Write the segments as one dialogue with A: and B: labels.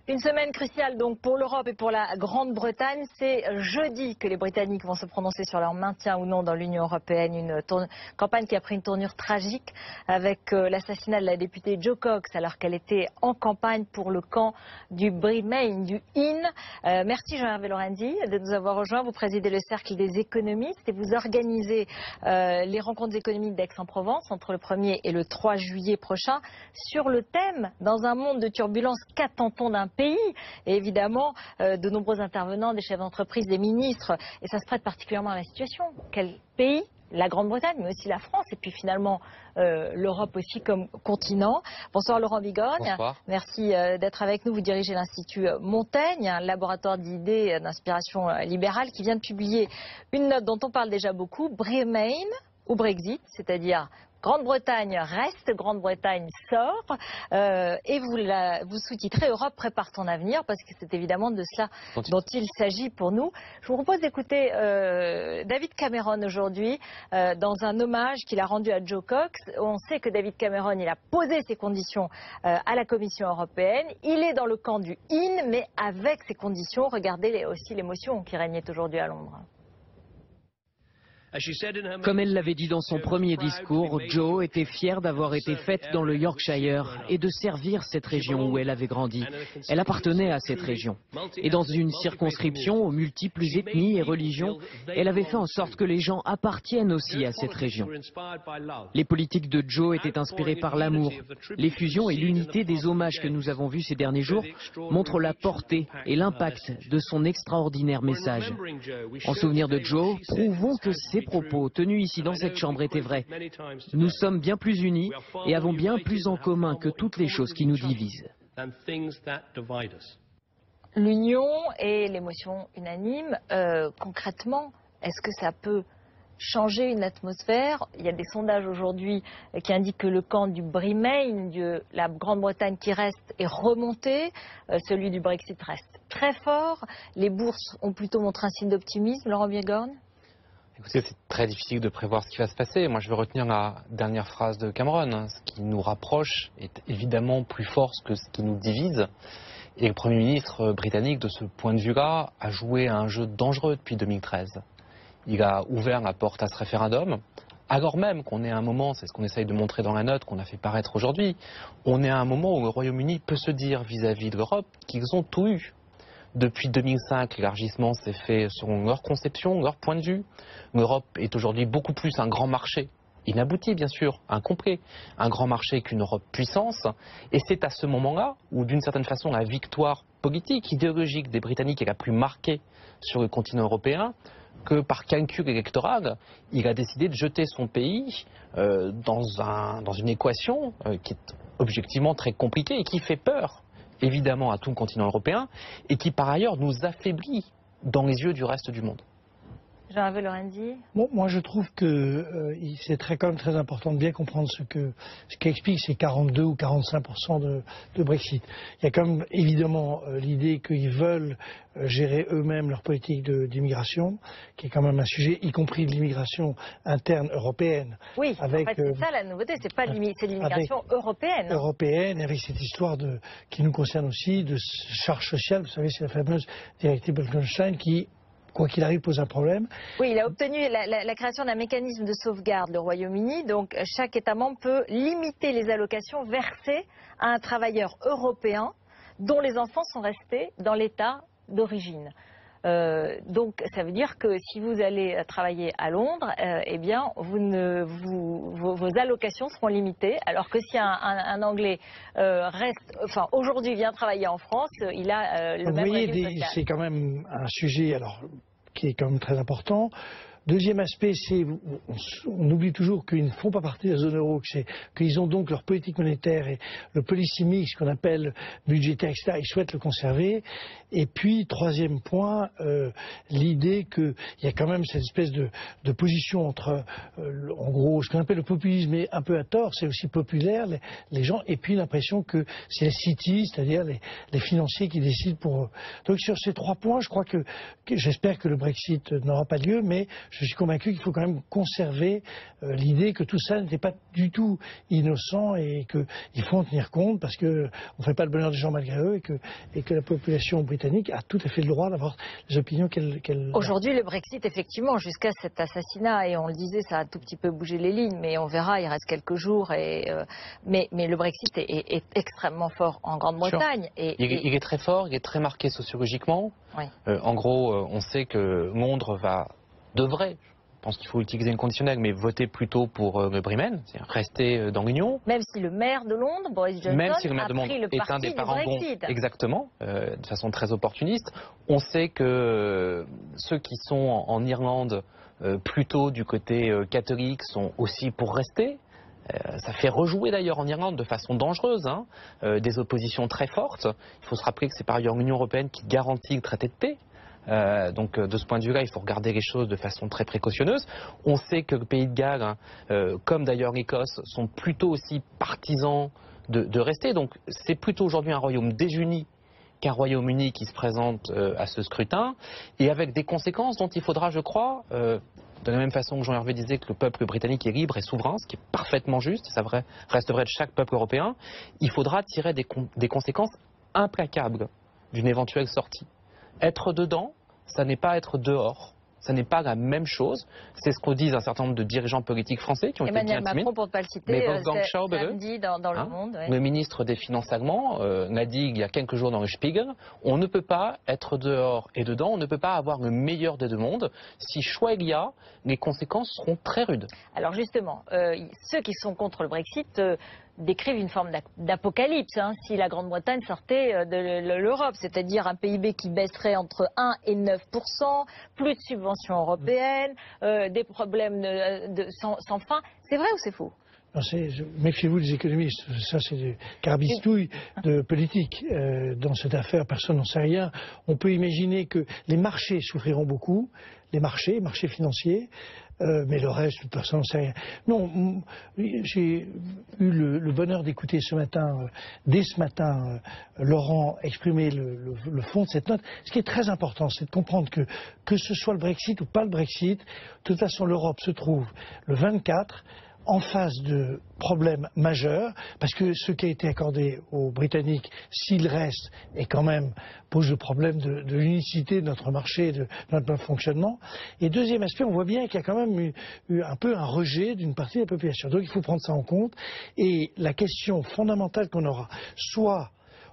A: Une semaine cruciale donc pour l'Europe et pour la Grande-Bretagne. C'est jeudi que les Britanniques vont se prononcer sur leur maintien ou non dans l'Union européenne. Une campagne qui a pris une tournure tragique avec l'assassinat de la députée Jo Cox alors qu'elle était en campagne pour le camp du Remain, du In. Merci Jean-Hervé Lorenzi de nous avoir rejoints. Vous présidez le Cercle des économistes et vous organisez les rencontres économiques d'Aix-en-Provence entre le 1er et le 3 juillet prochain sur le thème « Dans un monde de turbulences, qu'attend-on d'un pays ?» Et évidemment, de nombreux intervenants, des chefs d'entreprise, des ministres, et ça se prête particulièrement à la situation. Quel pays ? La Grande-Bretagne, mais aussi la France, et puis finalement l'Europe aussi comme continent. Bonsoir Laurent Vigone.
B: Bonsoir. Merci
A: d'être avec nous. Vous dirigez l'Institut Montaigne, un laboratoire d'idées d'inspiration libérale qui vient de publier une note dont on parle déjà beaucoup, Remain ou Brexit, c'est-à-dire Grande-Bretagne reste, Grande-Bretagne sort, et vous sous-titrez Europe prépare ton avenir, parce que c'est évidemment de cela dont il s'agit pour nous. Je vous propose d'écouter David Cameron aujourd'hui, dans un hommage qu'il a rendu à Jo Cox. On sait que David Cameron, il a posé ses conditions à la Commission européenne. Il est dans le camp du In, mais avec ses conditions. Regardez aussi l'émotion qui régnait aujourd'hui à Londres.
C: Comme elle l'avait dit dans son premier discours, Jo était fière d'avoir été faite dans le Yorkshire et de servir cette région où elle avait grandi. Elle appartenait à cette région. Et dans une circonscription aux multiples ethnies et religions, elle avait fait en sorte que les gens appartiennent aussi à cette région. Les politiques de Jo étaient inspirées par l'amour. Les fusions et l'unité des hommages que nous avons vus ces derniers jours montrent la portée et l'impact de son extraordinaire message. En souvenir de Jo, prouvons que ces propos tenus ici dans cette chambre étaient vrais. Nous sommes bien plus unis et avons bien plus en commun que toutes les choses qui nous divisent.
A: L'union et l'émotion unanime, concrètement, est-ce que ça peut changer une atmosphère? Il y a des sondages aujourd'hui qui indiquent que le camp du Remain, de la Grande-Bretagne qui reste, est remonté. Celui du Brexit reste très fort. Les bourses ont plutôt montré un signe d'optimisme. Laurent Vigone?
B: Écoutez, c'est très difficile de prévoir ce qui va se passer. Moi, je veux retenir la dernière phrase de Cameron. Ce qui nous rapproche est évidemment plus fort que ce qui nous divise. Et le Premier ministre britannique, de ce point de vue-là, a joué à un jeu dangereux depuis 2013. Il a ouvert la porte à ce référendum, alors même qu'on est à un moment, c'est ce qu'on essaye de montrer dans la note qu'on a fait paraître aujourd'hui, on est à un moment où le Royaume-Uni peut se dire vis-à-vis de l'Europe qu'ils ont tout eu. Depuis 2005, l'élargissement s'est fait selon leur conception, leur point de vue. L'Europe est aujourd'hui beaucoup plus un grand marché, inabouti bien sûr, incomplet, un grand marché qu'une Europe puissance. Et c'est à ce moment-là où, d'une certaine façon, la victoire politique, idéologique des Britanniques est la plus marquée sur le continent européen, que par calcul électoral, il a décidé de jeter son pays dans une équation qui est objectivement très compliquée et qui fait peur, évidemment, à tout le continent européen, et qui par ailleurs nous affaiblit dans les yeux du reste du monde.
A: Jean-Hervé Lorenzi.
D: Bon, moi je trouve que c'est quand même très important de bien comprendre ce qu'explique ces 42 ou 45% de Brexit. Il y a quand même évidemment l'idée qu'ils veulent gérer eux-mêmes leur politique d'immigration, qui est quand même un sujet, y compris de l'immigration interne européenne.
A: Oui, avec, en fait, c'est ça la nouveauté, c'est pas c'est l'immigration européenne.
D: Européenne, avec cette histoire qui nous concerne aussi, de charge sociale. Vous savez, c'est la fameuse directive Bolkestein qui, quoi qu'il arrive, pose un problème.
A: Oui, il a obtenu la création d'un mécanisme de sauvegarde, le Royaume-Uni. Donc, chaque État membre peut limiter les allocations versées à un travailleur européen dont les enfants sont restés dans l'État d'origine. Donc, ça veut dire que si vous allez travailler à Londres, eh bien, vos allocations seront limitées. Alors que si un Anglais aujourd'hui vient travailler en France, il a le même régime social.
D: C'est quand même un sujet qui est quand même très important. Deuxième aspect, c'est on oublie toujours qu'ils ne font pas partie de la zone euro, qu'ils ont donc leur politique monétaire et le policy mix qu'on appelle budgétaire, etc. Ils souhaitent le conserver. Et puis, troisième point, l'idée qu'il y a quand même cette espèce de position entre, en gros, ce qu'on appelle le populisme, mais un peu à tort, c'est aussi populaire, les gens, et puis l'impression que c'est les cities, c'est-à-dire les financiers qui décident pour eux. Donc sur ces trois points, je crois j'espère que le Brexit n'aura pas lieu, mais je je suis convaincu qu'il faut quand même conserver l'idée que tout ça n'était pas du tout innocent et qu'il faut en tenir compte parce qu'on ne fait pas le bonheur des gens malgré eux et que la population britannique a tout à fait le droit d'avoir les opinions qu'elle...
A: Aujourd'hui, le Brexit, effectivement, jusqu'à cet assassinat, et on le disait, ça a un tout petit peu bougé les lignes, mais on verra, il reste quelques jours. Mais le Brexit est extrêmement fort en Grande-Bretagne.
B: Il est très fort, il est très marqué sociologiquement.
A: Oui.
B: En gros, on sait que Londres devrait, je pense qu'il faut utiliser une conditionnelle, mais voter plutôt pour le Bremen, c'est-à-dire rester dans l'Union.
A: Même si le maire de Londres, Boris Johnson,
B: même si le maire de Londres
A: pris le
B: est un des parangons, exactement, de façon très opportuniste. On sait que ceux qui sont en Irlande, plutôt du côté catholique, sont aussi pour rester. Ça fait rejouer d'ailleurs en Irlande de façon dangereuse des oppositions très fortes. Il faut se rappeler que c'est par ailleurs l'Union européenne qui garantit le traité de paix. Donc de ce point de vue-là, il faut regarder les choses de façon très précautionneuse. On sait que le Pays de Galles, comme d'ailleurs l'Écosse, sont plutôt aussi partisans de rester. Donc c'est plutôt aujourd'hui un royaume désuni qu'un Royaume-Uni qui se présente à ce scrutin, et avec des conséquences dont il faudra, je crois, de la même façon que Jean-Hervé disait que le peuple britannique est libre et souverain, ce qui est parfaitement juste, ça reste vrai de chaque peuple européen, il faudra tirer des conséquences implacables d'une éventuelle sortie. Être dedans, ça n'est pas être dehors. Ça n'est pas la même chose. C'est ce qu'on dit un certain nombre de dirigeants politiques français qui ont été bien timides.
A: Macron, pour ne pas le citer,
B: mais Wolfgang Schäuble,
A: samedi dans Le Monde. Ouais.
B: Le ministre des Finances allemand l'a dit il y a quelques jours dans le Spiegel, on ne peut pas être dehors et dedans, on ne peut pas avoir le meilleur des deux mondes. Si choix il y a, les conséquences seront très rudes.
A: Alors justement, ceux qui sont contre le Brexit décrivent une forme d'apocalypse si la Grande-Bretagne sortait de l'Europe, c'est-à-dire un PIB qui baisserait entre 1 et 9%, plus de subventions européennes, des problèmes sans fin. C'est vrai ou c'est faux?
D: Méfiez-vous des économistes, ça c'est des carabistouilles de politique. Dans cette affaire, personne n'en sait rien. On peut imaginer que les marchés souffriront beaucoup, les marchés financiers, mais le reste, personne n'en sait rien. Non, j'ai eu le bonheur d'écouter dès ce matin, Laurent exprimer le fond de cette note. Ce qui est très important, c'est de comprendre que ce soit le Brexit ou pas le Brexit, de toute façon l'Europe se trouve le 24 en face de problèmes majeurs, parce que ce qui a été accordé aux Britanniques, s'il reste, et quand même pose le problème de l'unicité de notre marché, de notre fonctionnement. Et deuxième aspect, on voit bien qu'il y a quand même eu un peu un rejet d'une partie de la population. Donc il faut prendre ça en compte. Et la question fondamentale qu'on aura, soit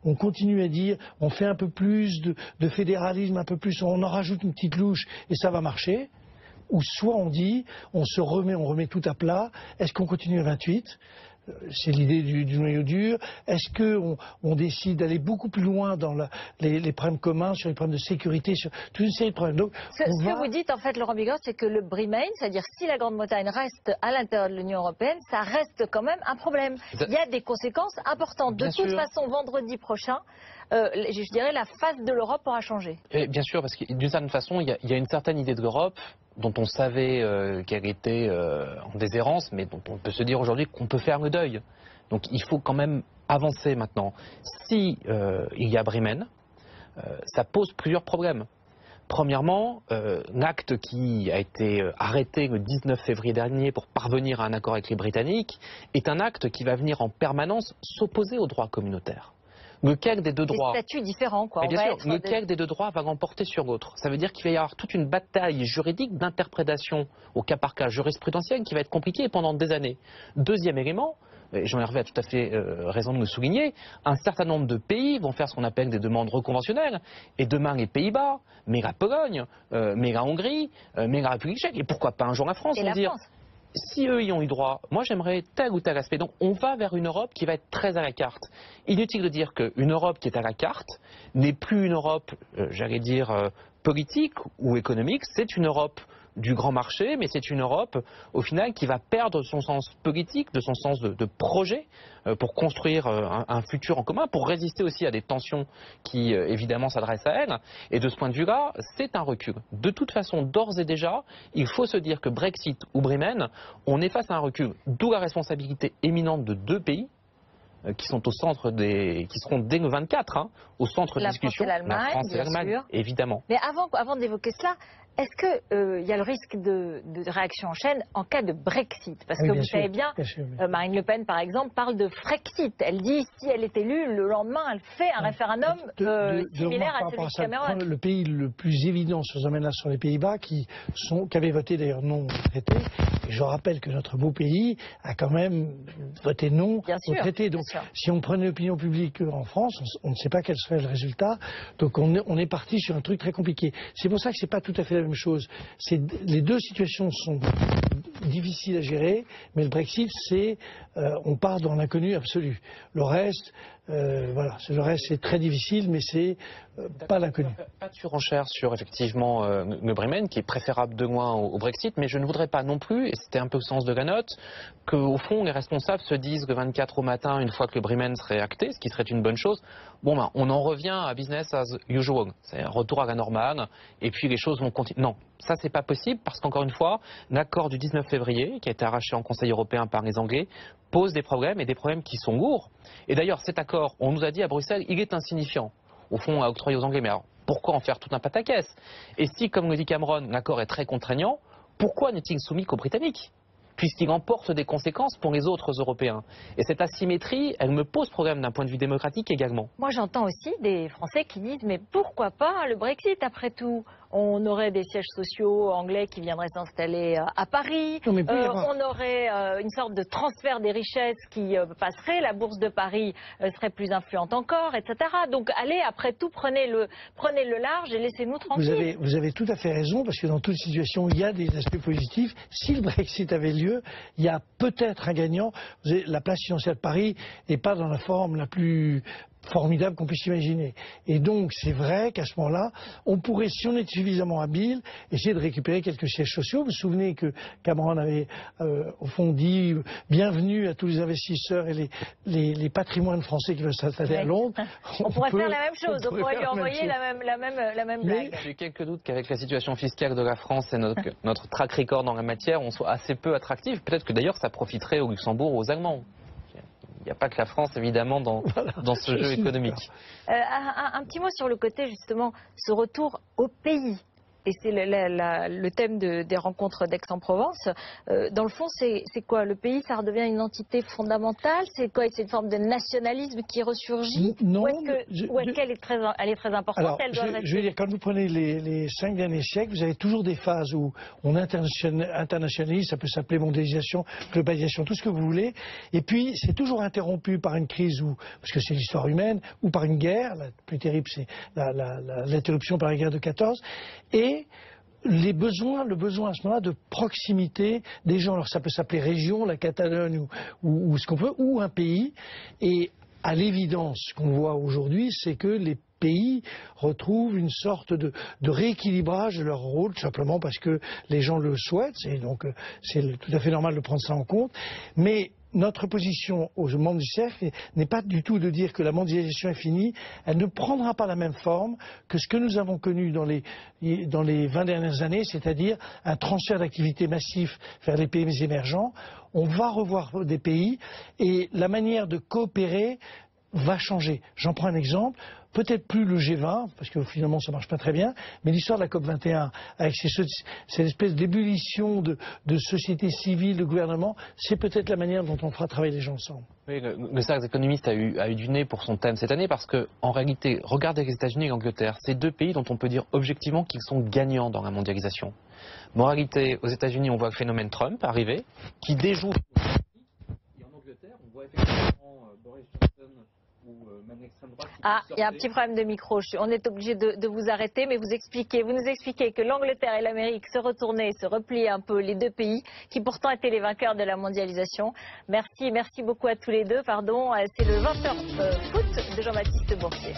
D: on continue à dire, on fait un peu plus de fédéralisme, un peu plus, on en rajoute une petite louche et ça va marcher. Ou soit on dit, on remet tout à plat, est-ce qu'on continue à 28 ? C'est l'idée du noyau dur. Est-ce qu'on décide d'aller beaucoup plus loin dans les problèmes communs, sur les problèmes de sécurité, sur toute une série de problèmes. Donc,
A: ce que vous dites, en fait, Laurent Bigot, c'est que le Remain, c'est-à-dire si la Grande-Bretagne reste à l'intérieur de l'Union européenne, ça reste quand même un problème. Il y a des conséquences importantes. De toute façon, vendredi prochain, je dirais, la face de l'Europe aura changé.
B: Et bien sûr, parce que d'une certaine façon, il y a une certaine idée de l'Europe dont on savait qu'elle était en déshérence, mais dont on peut se dire aujourd'hui qu'on peut faire le deuil. Donc il faut quand même avancer maintenant. Si il y a Bremen, ça pose plusieurs problèmes. Premièrement, l'acte qui a été arrêté le 19 février dernier pour parvenir à un accord avec les Britanniques est un acte qui va venir en permanence s'opposer au droit communautaire. Lequel des deux droits,
A: des statuts différents, quoi.
B: Bien sûr, lequel des deux droits va l'emporter sur l'autre? Ça veut dire qu'il va y avoir toute une bataille juridique d'interprétation au cas par cas jurisprudentielle qui va être compliquée pendant des années. Deuxième élément, Jean-Hervé a tout à fait raison de me souligner, un certain nombre de pays vont faire ce qu'on appelle des demandes reconventionnelles, et demain les Pays-Bas, mais la Pologne, mais la Hongrie, mais la République tchèque, et pourquoi pas un jour la France,
A: et la
B: dire.
A: France.
B: Si eux y ont eu droit, moi j'aimerais tel ou tel aspect. Donc on va vers une Europe qui va être très à la carte. Inutile de dire qu'une Europe qui est à la carte n'est plus une Europe, j'allais dire, politique ou économique, c'est une Europe du grand marché, mais c'est une Europe, au final, qui va perdre son sens politique, de son sens de projet, pour construire un futur en commun, pour résister aussi à des tensions qui, évidemment, s'adressent à elle. Et de ce point de vue-là, c'est un recul. De toute façon, d'ores et déjà, il faut se dire que Brexit ou Bremen, on est face à un recul, d'où la responsabilité éminente de deux pays, qui sont au centre qui seront dès le 24, au centre de discussion.
A: La France et
B: l'Allemagne,
A: évidemment.
B: évidemment.
A: Mais avant d'évoquer cela, Est-ce qu'il y a le risque de réaction en chaîne en cas de Brexit? Parce
D: oui,
A: que
D: bien
A: vous
D: sûr,
A: savez bien,
D: sûr, oui.
A: Marine Le Pen, par exemple, parle de Frexit. Elle dit, si elle est élue, le lendemain, elle fait un référendum similaire à celui de Cameron.
D: Le pays le plus évident sur ce domaine-là sont les Pays-Bas, qui avaient voté d'ailleurs non au traité. Et je rappelle que notre beau pays a quand même voté non au traité. Donc, si on prenait l'opinion publique en France, on ne sait pas quel serait le résultat. Donc, on est parti sur un truc très compliqué. C'est pour ça que c'est pas tout à fait la même chose. Les deux situations sont difficiles à gérer, mais le Brexit, on part dans l'inconnu absolu. Le reste, voilà, le reste c'est très difficile, mais c'est pas l'inconnu.
B: Pas de surenchère sur effectivement le Bremen, qui est préférable de loin au Brexit, mais je ne voudrais pas non plus, et c'était un peu le sens de la note, qu'au fond les responsables se disent le 24 au matin, une fois que le Bremen serait acté, ce qui serait une bonne chose, bon ben on en revient à business as usual, c'est un retour à la normale, et puis les choses vont continuer. Non, ça c'est pas possible, parce qu'encore une fois, l'accord du 19 février, qui a été arraché en Conseil européen par les Anglais, pose des problèmes, et des problèmes qui sont lourds. Et d'ailleurs cet accord, on nous a dit à Bruxelles, il est insignifiant. Au fond, à octroyer aux Anglais. Mais alors, pourquoi en faire tout un pataquès? Et si, comme le dit Cameron, l'accord est très contraignant, pourquoi n'est-il soumis qu'aux Britanniques? Puisqu'il emporte des conséquences pour les autres Européens. Et cette asymétrie, elle me pose problème d'un point de vue démocratique également.
A: Moi, j'entends aussi des Français qui disent, mais pourquoi pas le Brexit après tout? On aurait des sièges sociaux anglais qui viendraient s'installer à Paris. On aurait une sorte de transfert des richesses qui passerait. La bourse de Paris serait plus influente encore, etc. Donc, allez, après tout, prenez le large et laissez-nous tranquilles.
D: Vous avez tout à fait raison, parce que dans toute situation, il y a des aspects positifs. Si le Brexit avait lieu, il y a peut-être un gagnant. La place financière de Paris n'est pas dans la forme la plus formidable qu'on puisse imaginer. Et donc, c'est vrai qu'à ce moment-là, on pourrait, si on est suffisamment habile, essayer de récupérer quelques sièges sociaux. Vous vous souvenez que Cameron avait, au fond, dit bienvenue à tous les investisseurs et les patrimoines français qui veulent s'installer à Londres.
A: On pourrait faire la même chose. On pourrait lui envoyer la même blague.
B: J'ai quelques doutes qu'avec la situation fiscale de la France et notre track record dans la matière, on soit assez peu attractif. Peut-être que d'ailleurs, ça profiterait au Luxembourg, aux Allemands. Il n'y a pas que la France, évidemment, dans ce jeu économique.
A: Un petit mot sur le côté, justement, ce retour au pays. Et c'est le thème des rencontres d'Aix-en-Provence. Dans le fond, c'est quoi? Le pays, ça redevient une entité fondamentale? C'est quoi? C'est une forme de nationalisme qui ressurgit?
D: Non.
A: Ou est-ce qu'elle est très importante?
D: Alors, je veux dire, quand vous prenez les 5 derniers siècles, vous avez toujours des phases où on internationalise, ça peut s'appeler mondialisation, globalisation, tout ce que vous voulez. Et puis, c'est toujours interrompu par une crise, parce que c'est l'histoire humaine, ou par une guerre. La plus terrible, c'est l'interruption par la guerre de 14. Et le besoin à ce moment-là de proximité des gens. Alors ça peut s'appeler région, la Catalogne ou ce qu'on veut, ou un pays. Et à l'évidence, ce qu'on voit aujourd'hui, c'est que les pays retrouvent une sorte de rééquilibrage de leur rôle, tout simplement parce que les gens le souhaitent. Et donc c'est tout à fait normal de prendre ça en compte. Mais notre position aux membres du cercle n'est pas du tout de dire que la mondialisation est finie. Elle ne prendra pas la même forme que ce que nous avons connu dans les 20 dernières années, c'est-à-dire un transfert d'activité massif vers les pays émergents. On va revoir des pays et la manière de coopérer va changer. J'en prends un exemple. Peut-être plus le G20, parce que finalement ça marche pas très bien, mais l'histoire de la COP21, avec cette espèce d'ébullition de société civile, de gouvernement, c'est peut-être la manière dont on fera travailler les gens ensemble.
B: Oui, le cercle économiste a eu du nez pour son thème cette année, parce que en réalité, regardez les États-Unis et l'Angleterre, c'est deux pays dont on peut dire objectivement qu'ils sont gagnants dans la mondialisation. Mais en réalité, aux États-Unis, on voit le phénomène Trump arriver, qui déjoue. Et en Angleterre, on voit effectivement Boris Johnson.
A: Il y a un petit problème de micro. On est obligé de vous arrêter, mais vous nous expliquez que l'Angleterre et l'Amérique se retournaient, se repliaient un peu, les deux pays qui pourtant étaient les vainqueurs de la mondialisation. Merci beaucoup à tous les deux. C'est le 20h foot de Jean-Baptiste Boursier.